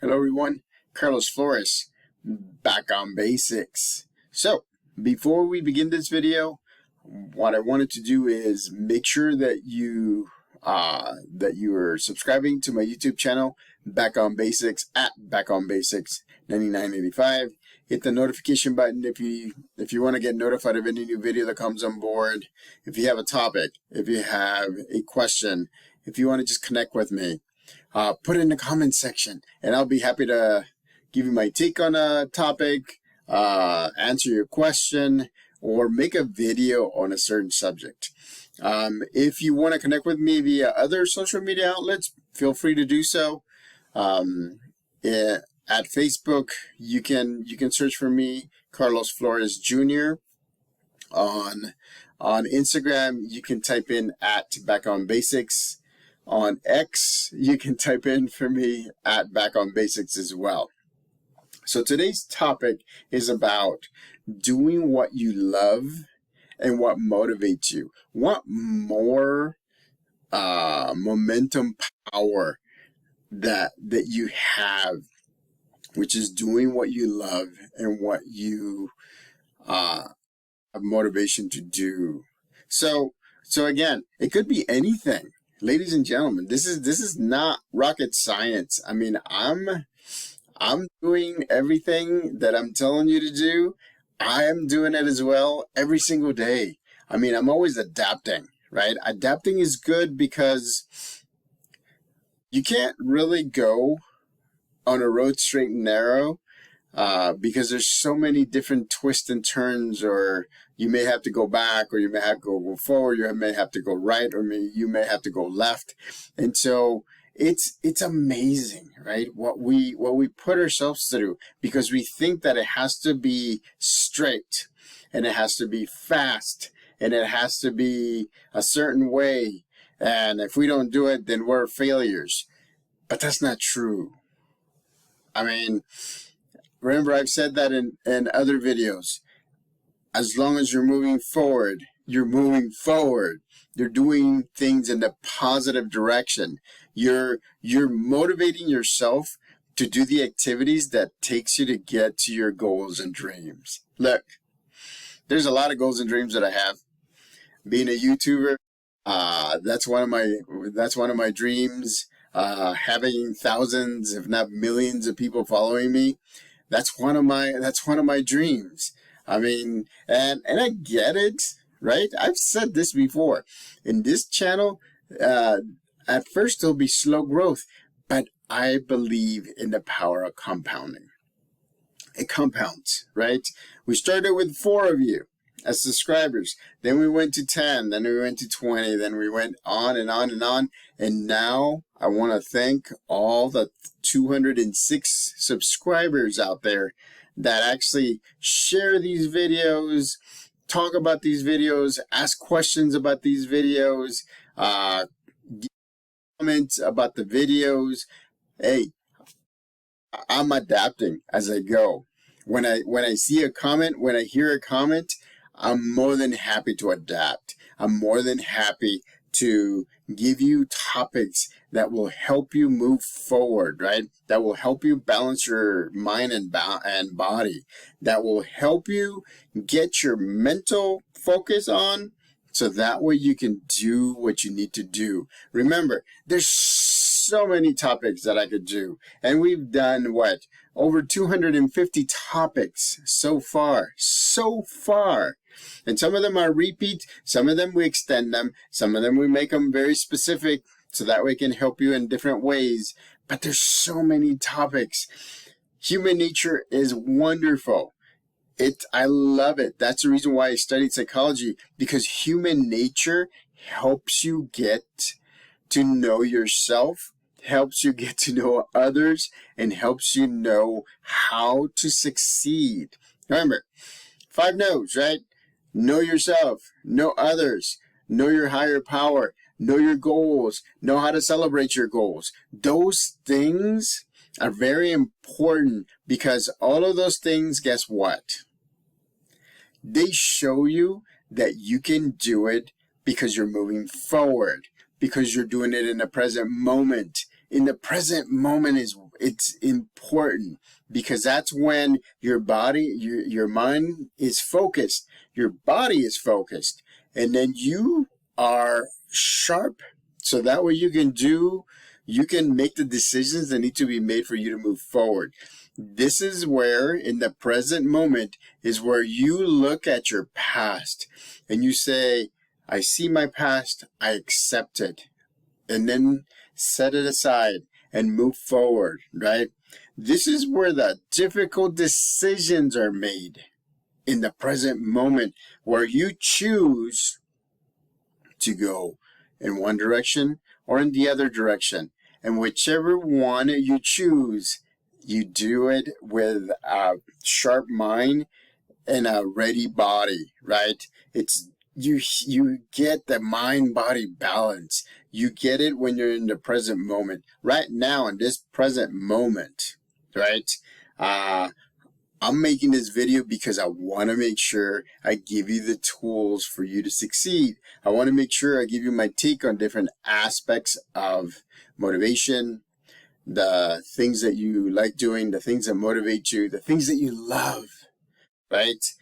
Hello everyone, Carlos Flores, back on basics. So, before we begin this video, what I wanted to do is make sure that you are subscribing to my YouTube channel, Back on Basics at Back on Basics 9985. Hit the notification button if you want to get notified of any new video that comes on board. If you have a topic, if you have a question, if you want to just connect with me, put it in the comments section, and I'll be happy to give you my take on a topic, answer your question, or make a video on a certain subject. If you want to connect with me via other social media outlets, feel free to do so. At Facebook, you can search for me, Carlos Flores Jr. On Instagram, you can type in at Back on Basics. On X, you can type in for me at Back on Basics as well. So today's topic is about doing what you love and what motivates you. What more momentum power that you have, which is doing what you love and what you have motivation to do. So again, it could be anything. Ladies and gentlemen, this is not rocket science. I mean, I'm doing everything that I'm telling you to do. I am doing it as well every single day. I mean, I'm always adapting, right? Adapting is good because you can't really go on a road straight and narrow because there's so many different twists and turns, or you may have to go back, or you may have to go forward, you may have to go right, or you may have to go left. And so it's amazing, right? What we put ourselves through, because we think that it has to be straight, and it has to be fast, and it has to be a certain way. And if we don't do it, then we're failures. But that's not true. I mean, remember, I've said that in other videos. As long as you're moving forward, you're moving forward. You're doing things in the positive direction. You're motivating yourself to do the activities that takes you to get to your goals and dreams. Look, there's a lot of goals and dreams that I have. Being a YouTuber, that's one of my dreams. Having thousands, if not millions, of people following me, that's one of my dreams. I mean, and I get it, right? I've said this before. In this channel, at first it'll be slow growth, but I believe in the power of compounding. It compounds, right? We started with 4 of you as subscribers. Then we went to 10, then we went to 20, then we went on and on and on. And now I want to thank all the 206 subscribers out there that actually share these videos, talk about these videos, ask questions about these videos, give comments about the videos. Hey, I'm adapting as I go. When I see a comment, when I hear a comment, I'm more than happy to adapt. I'm more than happy to give you topics that will help you move forward, right? That will help you balance your mind and body. That will help you get your mental focus on, so that way you can do what you need to do. Remember, there's so many topics that I could do, and we've done what? Over 250 topics so far. And some of them are repeat, some of them we extend them, some of them we make them very specific, so that way it can help you in different ways. But there's so many topics. Human nature is wonderful. I love it. That's the reason why I studied psychology, because human nature helps you get to know yourself, helps you get to know others, and helps you know how to succeed. Remember, 5 no's, right? Know yourself, know others, know your higher power, know your goals, know how to celebrate your goals. Those things are very important, because all of those things, guess what? They show you that you can do it because you're moving forward, because you're doing it in the present moment. In the present moment It's important because that's when your body, your mind is focused, your body is focused, and then you are sharp. So that way you can make the decisions that need to be made for you to move forward. This is where, in the present moment, is where you look at your past and you say, I see my past, I accept it, and then set it aside and move forward, right? This is where the difficult decisions are made, in the present moment, where you choose to go in one direction or in the other direction. And whichever one you choose, you do it with a sharp mind and a ready body, right? It's you get the mind body balance. You get it when you're in the present moment. Right now, in this present moment, right? I'm making this video because I want to make sure I give you the tools for you to succeed. I want to make sure I give you my take on different aspects of motivation, the things that you like doing, the things that motivate you, the things that you love, right?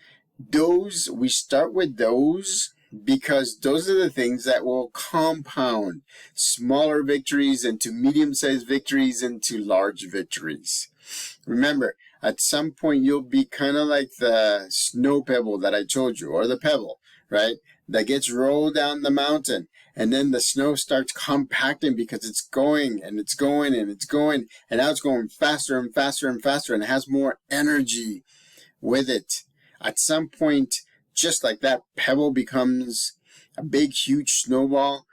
We start with those because those are the things that will compound smaller victories into medium-sized victories into large victories. Remember, at some point you'll be kind of like the snow pebble that I told you, or the pebble, right? That gets rolled down the mountain, and then the snow starts compacting because it's going and it's going and it's going, and now it's going faster and faster and faster, and it has more energy with it. At some point, just like that pebble becomes a big, huge snowball,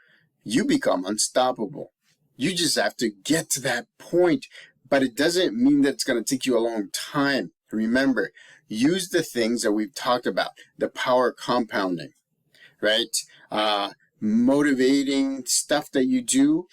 you become unstoppable. You just have to get to that point, but it doesn't mean that it's going to take you a long time. Remember, use the things that we've talked about, the power compounding, right? Motivating stuff that you do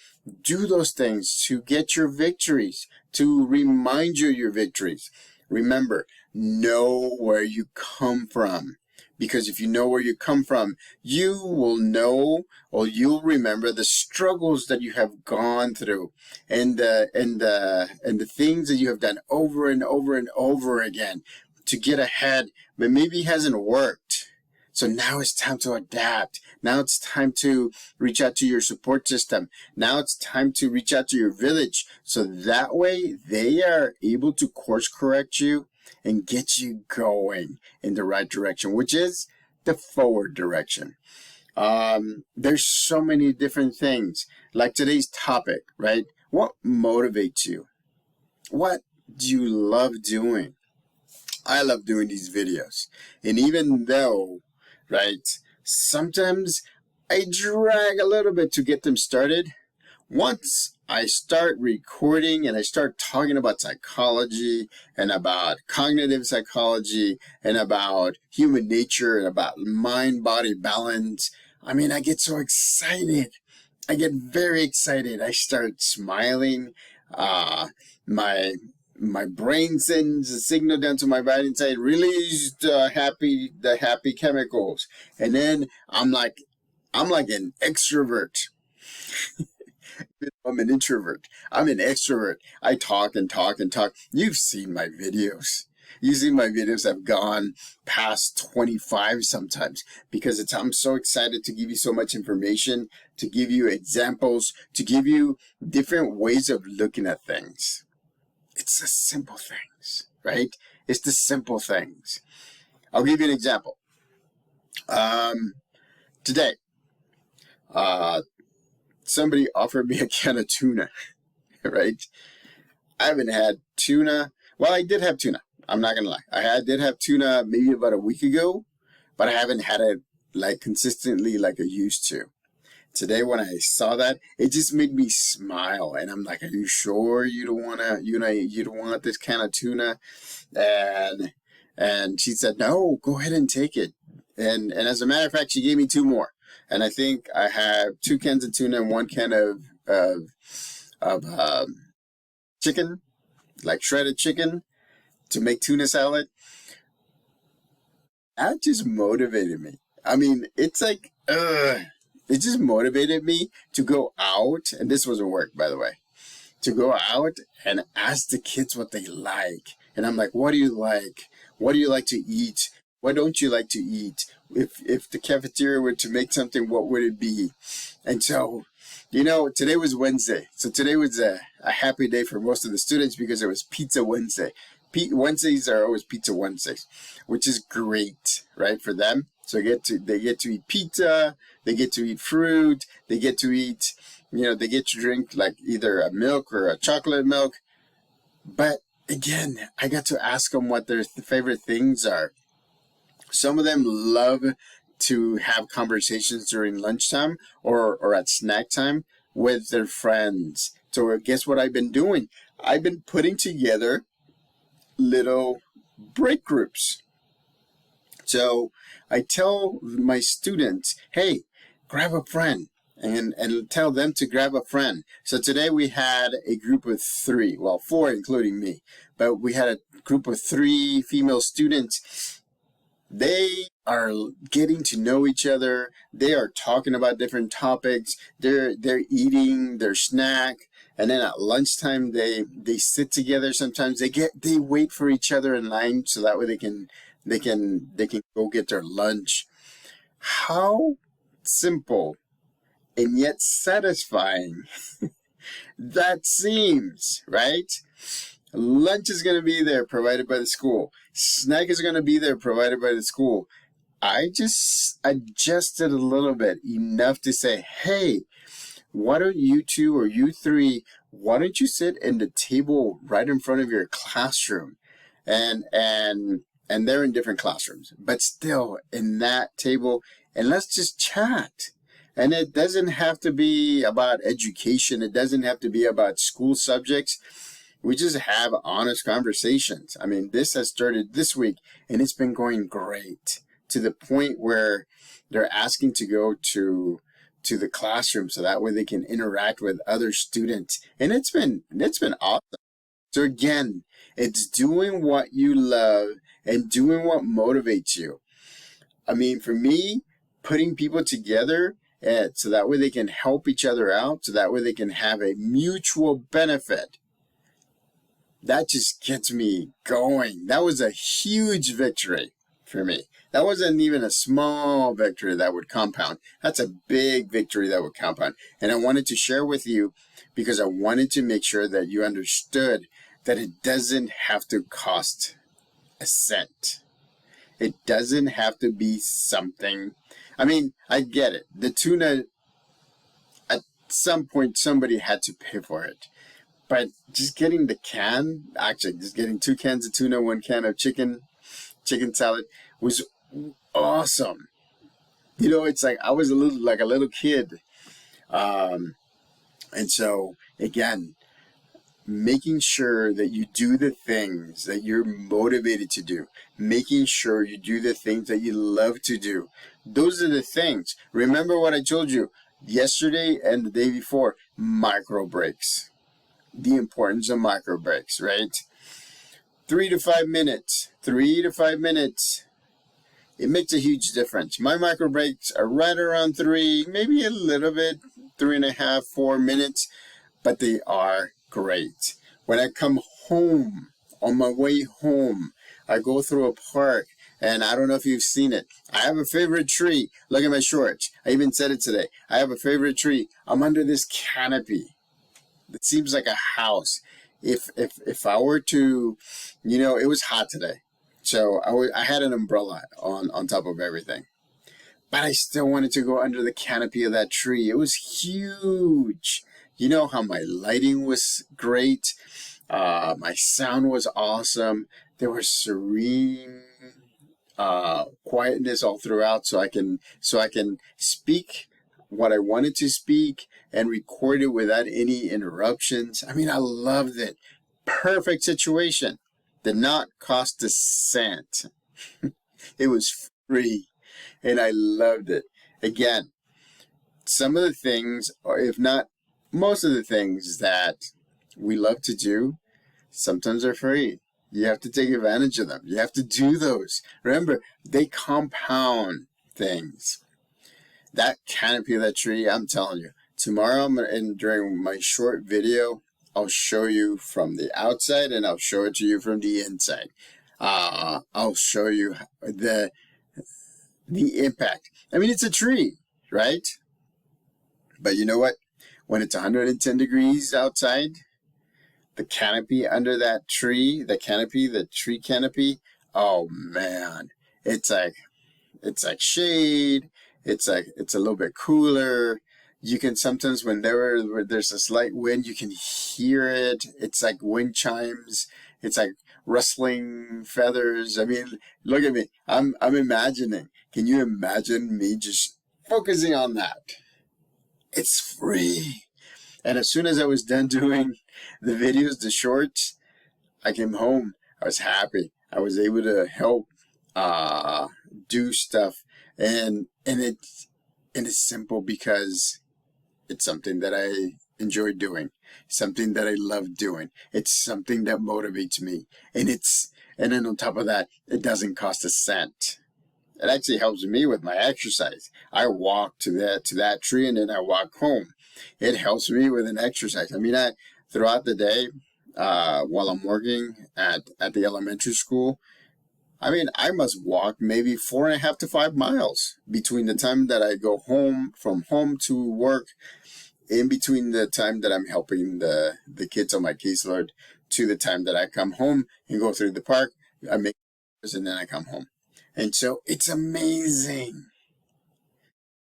those things to get your victories, to remind you of your victories. Remember, know where you come from. Because if you know where you come from, you will know, or you'll remember the struggles that you have gone through, and the things that you have done over and over and over again to get ahead, but maybe it hasn't worked. So now it's time to adapt. Now it's time to reach out to your support system. Now it's time to reach out to your village. So that way they are able to course correct you and get you going in the right direction, which is the forward direction. There's so many different things, like today's topic, right? What motivates you? What do you love doing? I love doing these videos. And even though, right, sometimes I drag a little bit to get them started, once I start recording and I start talking about psychology and about cognitive psychology and about human nature and about mind-body balance, I mean, I get so excited. I get very excited. I start smiling. My brain sends a signal down to my body and says, release the happy chemicals. And then I'm like an extrovert. I'm an introvert. I'm an extrovert. I talk and talk and talk. You've seen my videos. You've seen my videos have gone past 25 sometimes because I'm so excited to give you so much information, to give you examples, to give you different ways of looking at things. It's the simple things, right? It's the simple things. I'll give you an example. Today, somebody offered me a can of tuna, right? I haven't had tuna. Well, I did have tuna. I'm not going to lie. I did have tuna maybe about a week ago, but I haven't had it like consistently like I used to. Today, when I saw that, it just made me smile. And I'm like, are you sure you don't want to, you don't want this can of tuna? And she said, no, go ahead and take it. And as a matter of fact, she gave me 2 more. And I think I have 2 cans of tuna and 1 can of chicken, like shredded chicken, to make tuna salad. That just motivated me. I mean, it's like, it just motivated me to go out. And this wasn't work, by the way. to go out and ask the kids what they like. And I'm like, what do you like? What do you like to eat? What don't you like to eat? If the cafeteria were to make something, what would it be? And so, today was Wednesday. So today was a happy day for most of the students because it was Pizza Wednesday. Wednesdays are always Pizza Wednesdays, which is great, right, for them. So they get to eat pizza, they get to eat fruit, they get to eat, they get to drink like either a milk or a chocolate milk. But again, I got to ask them what their favorite things are. Some of them love to have conversations during lunchtime or at snack time with their friends. So guess what I've been doing? I've been putting together little break groups. So I tell my students, hey, grab a friend and tell them to grab a friend. So today we had a group of 3, well, 4 including me, but we had a group of 3 female students. They are getting to know each other. They are talking about different topics. They're eating their snack. And then at lunchtime, they sit together. Sometimes they wait for each other in line so that way they can go get their lunch. How simple and yet satisfying that seems, right? Lunch is going to be there provided by the school. Snack is going to be there provided by the school. I just adjusted a little bit, enough to say, hey, why don't you 2 or you 3, why don't you sit in the table right in front of your classroom? And they're in different classrooms, but still in that table, and let's just chat. And it doesn't have to be about education. It doesn't have to be about school subjects. We just have honest conversations. I mean, this has started this week, and it's been going great to the point where they're asking to go to the classroom so that way they can interact with other students. And it's been awesome. So again, it's doing what you love and doing what motivates you. I mean, for me, putting people together so that way they can help each other out, so that way they can have a mutual benefit. That just gets me going. That was a huge victory for me. That wasn't even a small victory that would compound. That's a big victory that would compound. And I wanted to share with you because I wanted to make sure that you understood that it doesn't have to cost a cent. It doesn't have to be something. I mean, I get it. The tuna, at some point, somebody had to pay for it. But just getting the can, actually just getting 2 cans of tuna, 1 can of chicken salad was awesome. It's like I was a little kid. And so again, making sure that you do the things that you're motivated to do, making sure you do the things that you love to do. Those are the things. Remember what I told you yesterday and the day before, micro breaks. The importance of micro breaks, right? 3 to 5 minutes. It makes a huge difference. My micro breaks are right around 3, maybe a little bit, 3.5, 4 minutes, but they are great. When I come home, on my way home, I go through a park, and I don't know if you've seen it. I have a favorite tree. Look at my shorts. I even said it today. I have a favorite tree. I'm under this canopy. It seems like a house. If I were to, it was hot today. So I had an umbrella on top of everything. But I still wanted to go under the canopy of that tree. It was huge. You know how my lighting was great. My sound was awesome. There was serene quietness all throughout, so I can speak what I wanted to speak and record it without any interruptions. I mean, I loved it. Perfect situation. Did not cost a cent. It was free, and I loved it. Again, some of the things, or if not most of the things that we love to do, sometimes are free. You have to take advantage of them. You have to do those. Remember, they compound things. That canopy of that tree, I'm telling you, tomorrow and during my short video, I'll show you from the outside, and I'll show it to you from the inside. I'll show you the impact. I mean, it's a tree, right? But you know what? When it's 110 degrees outside, the canopy under that tree, the tree canopy, oh man, it's like shade. It's a little bit cooler. You can sometimes, when there's a slight wind, you can hear it. It's like wind chimes. It's like rustling feathers. I mean, look at me. I'm imagining. Can you imagine me just focusing on that? It's free. And as soon as I was done doing the videos, the shorts, I came home. I was happy. I was able to help do stuff, and it's simple because it's something that I enjoy doing, something that I love doing. It's something that motivates me, and then on top of that, it doesn't cost a cent. It actually helps me with my exercise. I walk to that tree, and then I walk home. It helps me with an exercise. I mean, throughout the day, while I'm working at the elementary school, I mean, I must walk maybe 4.5 to 5 miles between the time that I go home, from home to work, in between the time that I'm helping the kids on my caseload to the time that I come home and go through the park. I make, and then I come home. And so it's amazing.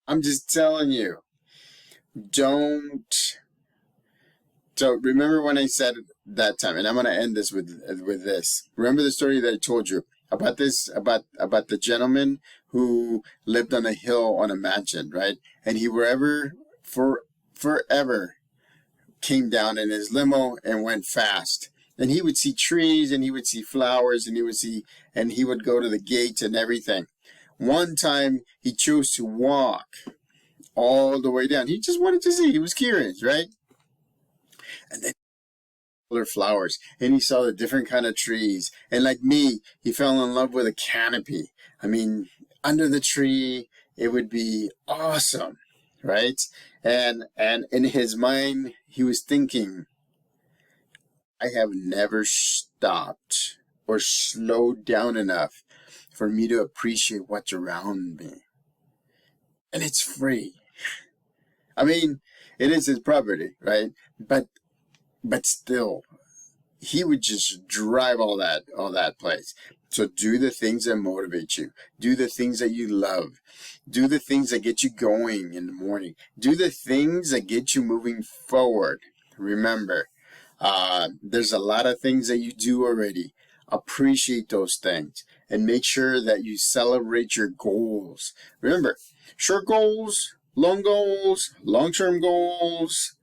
I'm just telling you, So remember when I said that time, and I'm going to end this with this. Remember the story that I told you about about the gentleman who lived on a hill on a mansion, right? And he forever came down in his limo and went fast. And he would see trees, and he would see flowers, and he would go to the gate and everything. One time he chose to walk all the way down. He just wanted to see. He was curious, right? And then color flowers, and he saw the different kind of trees. And like me, he fell in love with a canopy. I mean, under the tree, it would be awesome, right? And in his mind, he was thinking, I have never stopped or slowed down enough for me to appreciate what's around me. And it's free. I mean, it is his property, right? But still, he would just drive all that place. So do the things that motivate you. Do the things that you love. Do the things that get you going in the morning. Do the things that get you moving forward. Remember, there's a lot of things that you do already. Appreciate those things and make sure that you celebrate your goals. Remember, short goals, long-term goals,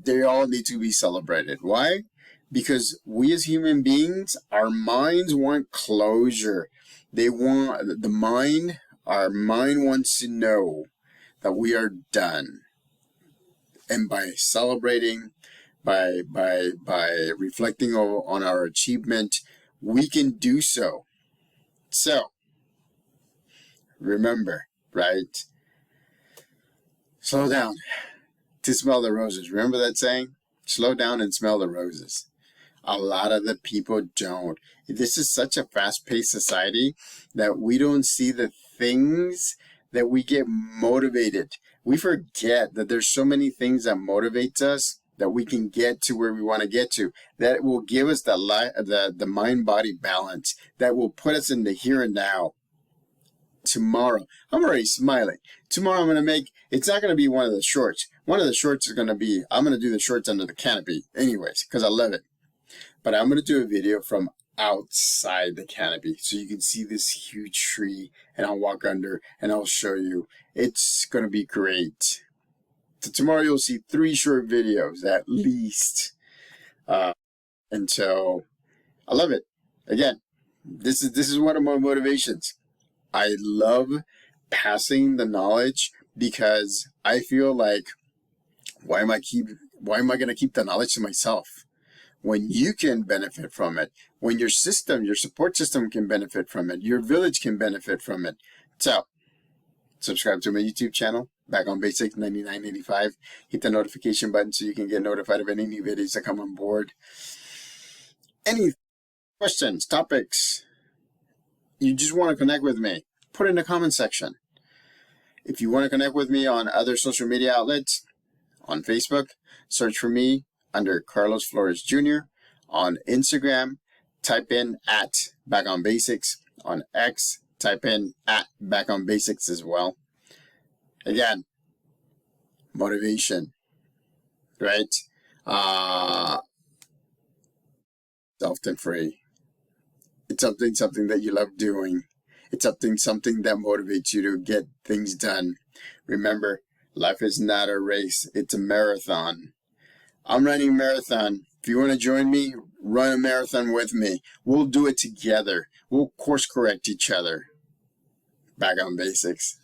they all need to be celebrated. Why? Because we as human beings, our minds want closure. Our mind wants to know that we are done. And by celebrating, by reflecting on our achievement, we can do so. So, remember, right? Slow down to smell the roses. Remember that saying? Slow down and smell the roses. A lot of the people don't. This is such a fast-paced society that we don't see the things that we get motivated. We forget that there's so many things that motivates us that we can get to where we want to get to. That will give us the mind-body balance. That will put us in the here and now. Tomorrow, I'm already smiling. Tomorrow I'm going to make, it's not going to be one of the shorts. One of the shorts is going to be, I'm going to do the shorts under the canopy anyways, because I love it. But I'm going to do a video from outside the canopy so you can see this huge tree, and I'll walk under and I'll show you. It's going to be great. So tomorrow you'll see 3 short videos at least. And so I love it. Again, this is one of my motivations. I love passing the knowledge because I feel like, why am I going to keep the knowledge to myself when you can benefit from it, when your support system can benefit from it, your village can benefit from it? So subscribe to my YouTube channel, Back on Basics 99.85. Hit the notification button so you can get notified of any new videos that come on board. Any questions, topics, you just want to connect with me, put it in the comment section. If you want to connect with me on other social media outlets, on Facebook, search for me under Carlos Flores Jr. On Instagram, type in at Back on Basics. On X, type in at Back on Basics as well. Again, motivation, right? Often free. It's something that you love doing. It's something that motivates you to get things done. Remember, life is not a race. It's a marathon. I'm running a marathon. If you want to join me, run a marathon with me. We'll do it together. We'll course correct each other. Back on Basics.